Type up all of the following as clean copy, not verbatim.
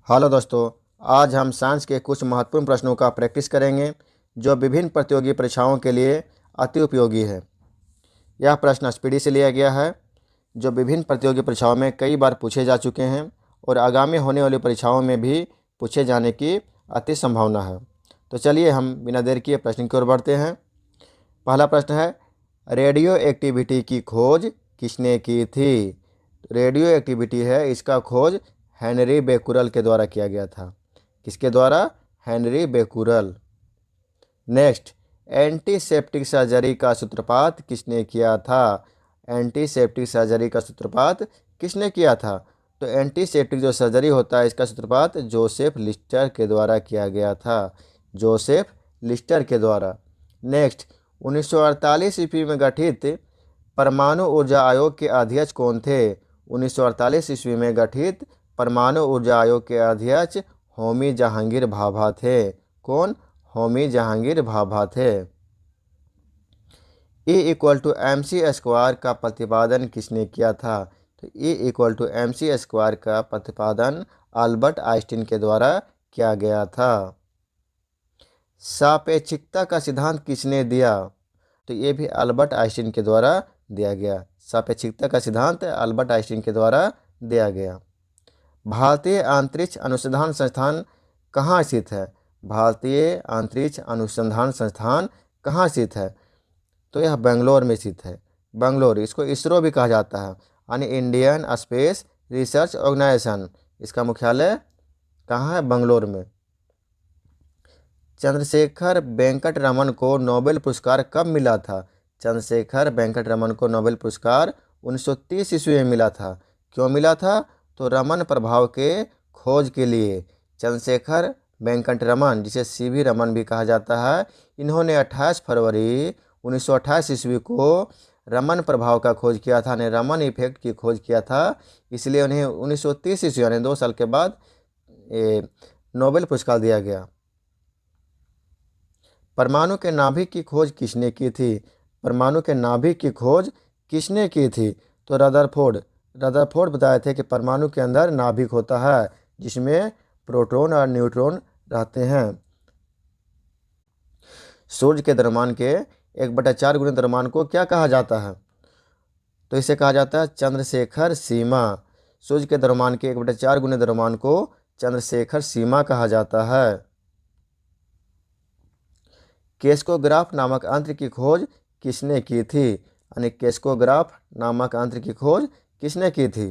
Hello दोस्तों, आज हम साइंस के कुछ महत्वपूर्ण प्रश्नों का प्रैक्टिस करेंगे जो विभिन्न प्रतियोगी परीक्षाओं के लिए अति उपयोगी है। यह प्रश्न स्पीडी से लिया गया है जो विभिन्न प्रतियोगी परीक्षाओं में कई बार पूछे जा चुके हैं और आगामी होने वाली परीक्षाओं में भी पूछे जाने की अति संभावना है। तो चलिए हम बिना देर किए प्रश्न की ओर बढ़ते हैं। पहला प्रश्न है, रेडियो एक्टिविटी की खोज किसने की थी? रेडियो एक्टिविटी है, इसका खोज हेनरी बेकुरल के द्वारा किया गया था। किसके द्वारा? Henry Becquerel. Next, antiseptic surgery का सूत्रपात किसने किया था? एंटीसेप्टिक सर्जरी का सूत्रपात किसने किया था? तो एंटीसेप्टिक जो सर्जरी होता है इसका सूत्रपात जोसेफ लिस्टर के द्वारा किया गया था। जोसेफ लिस्टर के द्वारा। नेक्स्ट, 1948 ईस्वी में गठित परमाणु ऊर्जा आयोग के अध्यक्ष कौन थे? 1948 ईस्वी में गठित परमाणु ऊर्जा आयोग के अध्यक्ष होमी जहांगीर भाभा थे। कौन? होमी जहांगीर भाभा थे। E=mc² का प्रतिपादन किसने किया था? तो E=mc² का प्रतिपादन अल्बर्ट आइंस्टीन के द्वारा किया गया था। सापेक्षिकता का सिद्धांत किसने दिया? तो ये भी अल्बर्ट आइंस्टीन के द्वारा दिया गया। सापेक्षिकता का सिद्धांत अल्बर्ट आइंस्टीन के द्वारा दिया गया। भारतीय अंतरिक्ष अनुसंधान संस्थान कहाँ स्थित है? भारतीय अंतरिक्ष अनुसंधान संस्थान कहाँ स्थित है? तो यह बेंगलोर में स्थित है। बेंगलोर, इसको इसरो भी कहा जाता है, यानी इंडियन स्पेस रिसर्च ऑर्गेनाइजेशन। इसका मुख्यालय कहाँ है? बेंगलोर में। चंद्रशेखर वेंकट रमन को नोबेल पुरस्कार कब मिला था? चंद्रशेखर वेंकट रमन को नोबेल पुरस्कार 1930 ईस्वी में मिला था। क्यों मिला था? तो रमन प्रभाव के खोज के लिए। चंद्रशेखर वेंकट रमन, जिसे सीवी रमन भी कहा जाता है, इन्होंने 28 फरवरी 1928 ईस्वी को रमन प्रभाव का खोज किया था, यानी रमन इफेक्ट की खोज किया था। इसलिए उन्हें 1930 ईस्वी यानी 2 साल के बाद नोबेल पुरस्कार दिया गया। परमाणु के नाभिक की खोज किसने की थी? परमाणु के नाभिक की खोज किसने की थी? तो रदरफोर्ड बताए थे कि परमाणु के अंदर नाभिक होता है जिसमें प्रोटॉन और न्यूट्रॉन रहते हैं। सूर्य के द्रव्यमान के 1/4 गुने द्रव्यमान को क्या कहा जाता है? तो इसे कहा जाता है चंद्रशेखर सीमा। सूर्य के द्रव्यमान के 1/4 गुने द्रव्यमान को चंद्रशेखर सीमा कहा जाता है। केस्कोग्राफ नामक यंत्र की खोज किसने की थी? यानी केस्कोग्राफ नामक यंत्र की खोज किसने की थी?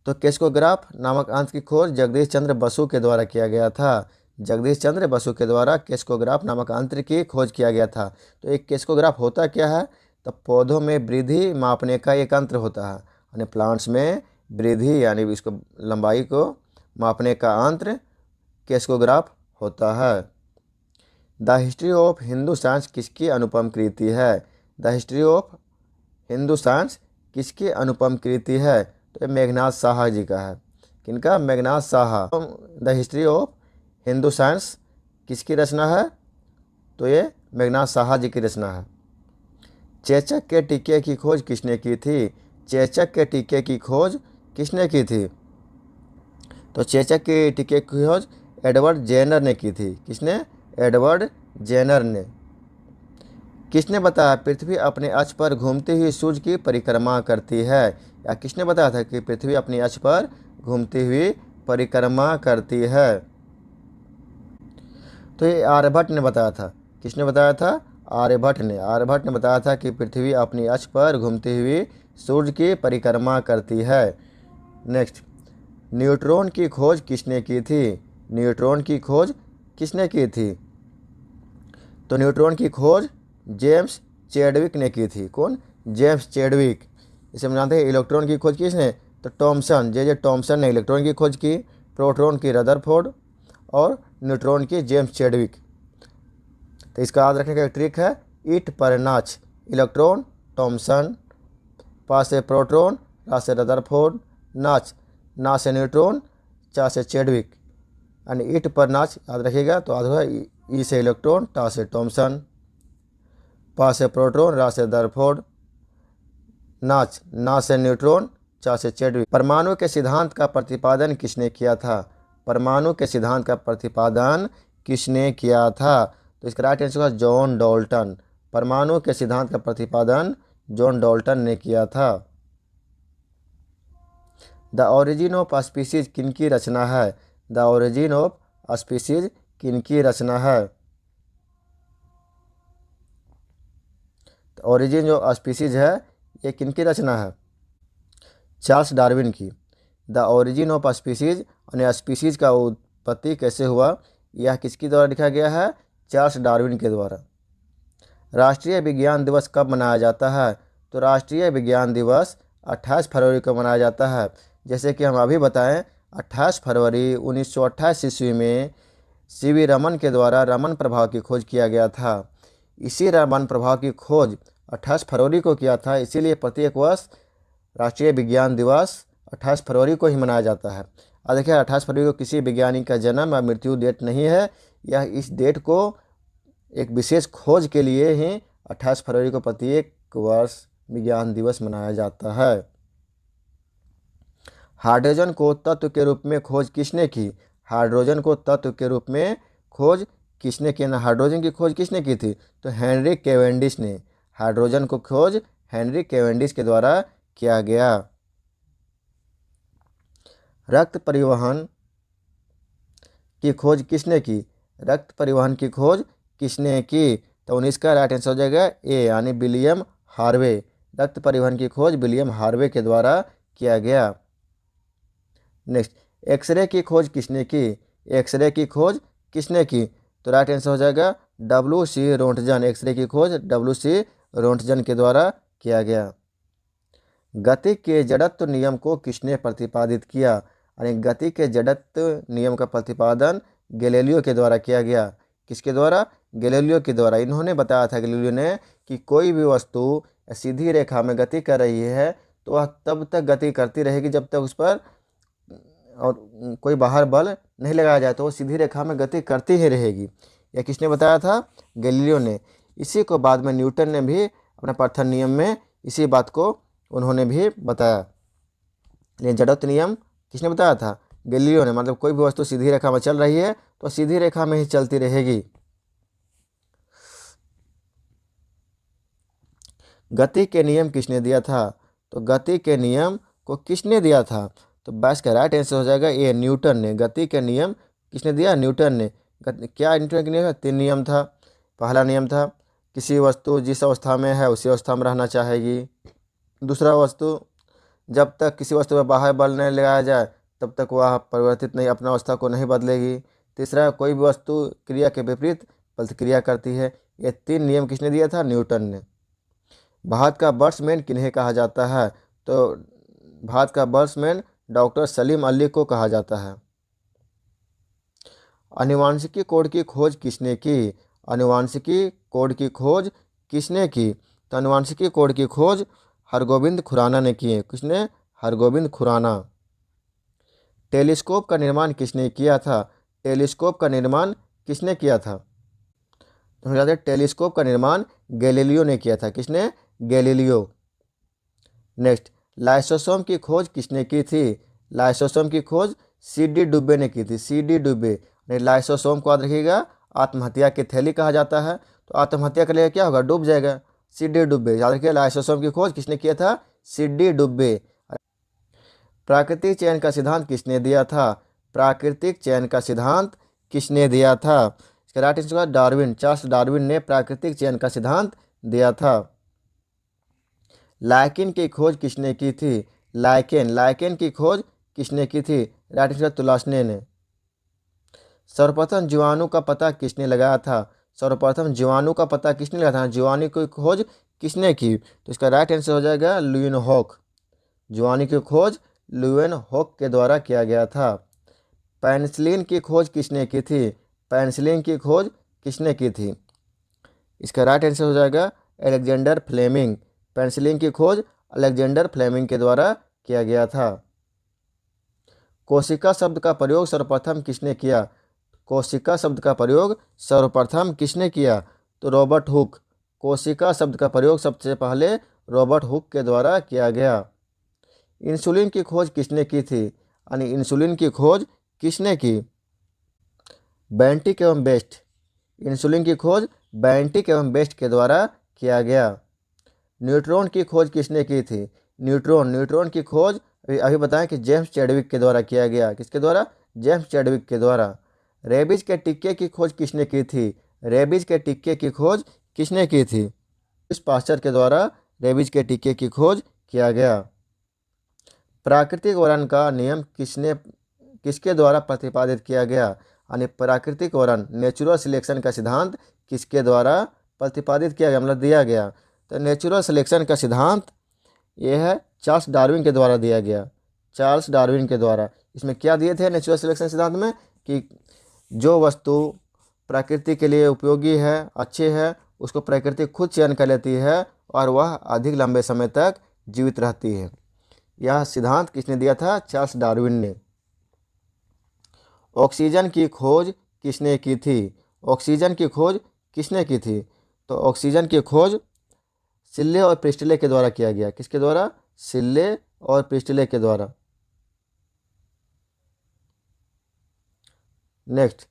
तो केस्कोग्राफ नामक यंत्र की खोज जगदीश चंद्र बसु के द्वारा किया गया था। जगदीश चंद्र बसु के द्वारा केस्कोग्राफ नामक यंत्र की खोज किया गया था। तो एक केस्कोग्राफ होता क्या है? तो पौधों में वृद्धि मापने का एक यंत्र होता है, यानी प्लांट्स में वृद्धि यानी इसको लंबाई को मापने का यंत्र केस्कोग्राफ होता है। The history of Hindu science किसकी अनुपम कृति है? The history of Hindu science किसकी अनुपम कृति है? तो ये मेघनाथ साहा जी का है। किनका? Meghnath Saha. The history of Hindu science किसकी रचना है? तो ये मेघनाथ साहा जी की रचना है। चेचक के टीके की खोज किसने की थी? चेचक के टीके की खोज किसने की थी? तो चेचक के टीके की खोज एडवर्ड जेनर ने की थी। किसने? एडवर्ड जेनर ने। किसने बताया पृथ्वी अपने अक्ष पर घूमती हुई सूर्य की परिक्रमा करती है? या किसने बताया था कि पृथ्वी अपनी अक्ष पर घूमती हुई परिक्रमा करती है? तो ये आर्यभट्ट ने बताया था। किसने बताया था? आर्यभट्ट ने बताया था कि पृथ्वी अपनी अक्ष पर घूमती हुई सूर्य की परिक्रमा करती है। नेक्स्ट, न्यूट्रॉन की खोज किसने की थी? न्यूट्रॉन की खोज किसने की थी? तो न्यूट्रॉन की खोज जेम्स चैडविक ने की थी। कौन? James Chadwick. इसे हम जानते हैं। इलेक्ट्रॉन की खोज किसने? तो टॉमसन, जे टॉमसन ने इलेक्ट्रॉन की खोज की। प्रोटॉन की रदरफोर्ड और न्यूट्रॉन की जेम्स चैडविक। तो इसका याद रखने का एक ट्रिक है, ईट पर नाच। इलेक्ट्रॉन टॉमसन, पा से प्रोटॉन, रा से रदरफोर्ड, नाच ना से न्यूट्रॉन, चा से चैडविक, यानी ईट पर नाच याद रखिएगा। तो याद होगा ई से इलेक्ट्रॉन, टा से टॉमसन, पा से प्रोटॉन, रा से रदरफोर्ड, नाच ना से न्यूट्रॉन, चा से चेडविक। परमाणु के सिद्धांत का प्रतिपादन किसने किया था? परमाणु के सिद्धांत का प्रतिपादन किसने किया था? तो इसका राइट आंसर होगा जॉन डाल्टन। परमाणु के सिद्धांत का प्रतिपादन जॉन डाल्टन ने किया था। द ओरिजिन ऑफ स्पीसीज किनकी रचना है? द ओरिजिन ऑफ स्पीसीज किनकी रचना है? ओरिजिन जो स्पीसीज है ये किनकी रचना है? चार्ल्स डार्विन की। द ओरिजिन ऑफ स्पीसीज यानी स्पीसीज का उत्पत्ति कैसे हुआ, यह किसके द्वारा लिखा गया है? चार्ल्स डार्विन के द्वारा। राष्ट्रीय विज्ञान दिवस कब मनाया जाता है? तो राष्ट्रीय विज्ञान दिवस 28 फरवरी को मनाया जाता है। जैसे कि हम अभी बताएं 28 फरवरी 1928 ईस्वी में सीवी रमन के द्वारा रमन प्रभाव की खोज किया गया था। इसी रमन प्रभाव की खोज 28 फरवरी को किया था, इसीलिए प्रत्येक वर्ष राष्ट्रीय विज्ञान दिवस 28 फरवरी को ही मनाया जाता है। अब देखिए 28 फरवरी को किसी वैज्ञानिक का जन्म या मृत्यु डेट नहीं है, यह इस डेट को एक विशेष खोज के लिए ही 28 फरवरी को प्रत्येक वर्ष विज्ञान दिवस मनाया जाता है। हाइड्रोजन को तत्व के रूप में खोज किसने की? हाइड्रोजन को तत्व के रूप में खोज किसने की? हाइड्रोजन की खोज किसने की थी? तो हेनरी कैवेंडिश ने। हाइड्रोजन को खोज हेनरी कैवेंडिश के द्वारा किया गया। रक्त परिवहन की खोज किसने की? रक्त परिवहन की खोज किसने की? तो इसका राइट आंसर हो जाएगा ए यानी विलियम हार्वे। रक्त परिवहन की खोज विलियम हार्वे के द्वारा किया गया। नेक्स्ट, एक्सरे की खोज किसने की? एक्सरे की खोज किसने की? तो राइट आंसर हो जाएगा WC रोंटजन। एक्सरे की खोज WC रोंटजन के द्वारा किया गया। गति के जड़त्व नियम को किसने प्रतिपादित किया? यानी गति के जड़त्व नियम का प्रतिपादन गैलीलियो के द्वारा किया गया। किसके द्वारा? गैलीलियो के द्वारा। इन्होंने बताया था गैलीलियो ने कि कोई भी वस्तु सीधी रेखा में गति कर रही है तो वह तब तक गति करती रहेगी जब तक उस पर और कोई बाहर बल नहीं लगाया जाए, तो वो सीधी रेखा में गति करती ही रहेगी। यह किसने बताया था? गैलीलियो ने। इसी को बाद में न्यूटन ने भी अपने प्रथम नियम में इसी बात को उन्होंने भी बताया। ये जड़त्व नियम किसने बताया था? गैलीलियो ने। मतलब कोई भी वस्तु सीधी रेखा में चल रही है तो सीधी रेखा में ही चलती रहेगी। गति के नियम किसने दिया था? तो गति के नियम को किसने दिया था? तो 22 का राइट आंसर हो जाएगा ए न्यूटन ने। गति के नियम किसने दिया? न्यूटन ने। क्या न्यूटन के नियम? 3 नियम था। पहला नियम था किसी वस्तु जिस अवस्था में है उसी अवस्था में रहना चाहेगी। दूसरा वस्तु जब तक किसी वस्तु पर बाहर बल नहीं लगाया जाए तब तक वह परिवर्तित नहीं अपना अवस्था को नहीं बदलेगी। तीसरा कोई भी वस्तु क्रिया के विपरीत प्रतिक्रिया करती है। ये 3 नियम किसने दिया था? न्यूटन ने। भारत का बर्ड्समैन किन्हें कहा जाता है? तो भारत का बर्ड्समैन डॉक्टर सलीम अली को कहा जाता है। आनुवांशिकी कोड की खोज किसने की? आनुवांशिकी कोड की खोज किसने की? तो आनुवांशिकी कोड की खोज हरगोविंद खुराना ने की है। किसने? हरगोविंद खुराना। टेलीस्कोप का निर्माण किसने किया था? टेलीस्कोप का निर्माण किसने किया था? तो टेलीस्कोप का निर्माण गैलीलियो ने किया था। किसने? गैलीलियो। नेक्स्ट, लाइसोसोम की खोज किसने की थी? लाइसोसोम की खोज CD डुब्बे ने की थी। CD डुब्बे। लाइसोसोम को याद रखिएगा आत्महत्या की थैली कहा जाता है, तो आत्महत्या के लिए क्या होगा? डूब जाएगा। CD डुब्बे याद रखिए। लाइसोसोम की खोज किसने किया था? CD डुब्बे। प्राकृतिक चयन का सिद्धांत किसने दिया था? प्राकृतिक चयन का सिद्धांत किसने दिया था? इसका राइट आंसर होगा डार्विन। चार्ल्स डार्विन ने प्राकृतिक चयन का सिद्धांत दिया था। लाइकेन की खोज किसने की थी? लाइकेन की खोज किसने की थी? राइट आंसर तुलासने ने। सर्वप्रथम जीवाणु का पता किसने लगाया था? सर्वप्रथम जीवाणु का पता किसने लगाया था? जीवाणु की खोज किसने की? तो इसका राइट आंसर हो जाएगा ल्यूवेनहॉक। जीवाणु की खोज ल्यूवेनहॉक के द्वारा किया गया था। पेनिसिलिन की खोज किसने की थी? पेनिसिलिन की खोज किसने की थी? इसका राइट आंसर हो जाएगा अलेक्जेंडर फ्लेमिंग। पेनिसिलिन की खोज अलेक्जेंडर फ्लेमिंग के द्वारा किया गया था। कोशिका शब्द का प्रयोग सर्वप्रथम किसने किया? कोशिका शब्द का प्रयोग सर्वप्रथम किसने किया? तो रॉबर्ट हुक। कोशिका शब्द का प्रयोग सबसे पहले रॉबर्ट हुक के द्वारा किया गया। इंसुलिन की खोज किसने की थी? यानी इंसुलिन की खोज किसने की? बेंटिक एवं बेस्ट। इंसुलिन की खोज बेंटिक एवं बेस्ट के द्वारा किया गया। न्यूट्रॉन की खोज किसने की थी? न्यूट्रॉन की खोज अभी बताएं कि जेम्स चैडविक के द्वारा किया गया। किसके द्वारा? जेम्स चैडविक के द्वारा। रेबीज के टीके की खोज किसने की थी? रेबीज के टीके की खोज किसने की थी? इस पास्चर के द्वारा रेबीज के टीके की खोज किया गया। प्राकृतिक वरण का नियम किसके द्वारा प्रतिपादित किया गया? यानी प्राकृतिक वरण, नेचुरल सिलेक्शन का सिद्धांत किसके द्वारा प्रतिपादित किया गया, मतलब दिया गया? तो नेचुरल सिलेक्शन का सिद्धांत यह है चार्ल्स डार्विन के द्वारा दिया गया। चार्ल्स डार्विन के द्वारा। इसमें क्या दिए थे नेचुरल सिलेक्शन सिद्धांत में? कि जो वस्तु प्रकृति के लिए उपयोगी है, अच्छी है, उसको प्रकृति खुद चयन कर लेती है और वह अधिक लंबे समय तक जीवित रहती है। यह सिद्धांत किसने दिया था? चार्ल्स डार्विन ने। ऑक्सीजन की खोज किसने की थी? ऑक्सीजन की खोज किसने की थी? तो ऑक्सीजन की खोज सिल्ले और प्रिस्टले के द्वारा किया गया। किसके द्वारा? सिल्ले और प्रिस्टले के द्वारा। नेक्स्ट,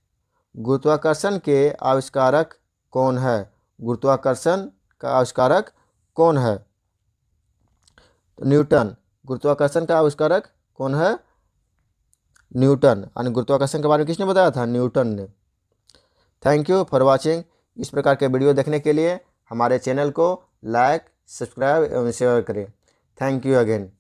गुरुत्वाकर्षण के आविष्कारक कौन है? गुरुत्वाकर्षण का आविष्कारक कौन है? तो न्यूटन। गुरुत्वाकर्षण का आविष्कारक कौन है? न्यूटन। यानी गुरुत्वाकर्षण के बारे में किसने बताया था? न्यूटन ने। Thank you for watching. इस प्रकार के वीडियो देखने के लिए हमारे चैनल को लाइक, सब्सक्राइब एवं शेयर करें। Thank you again.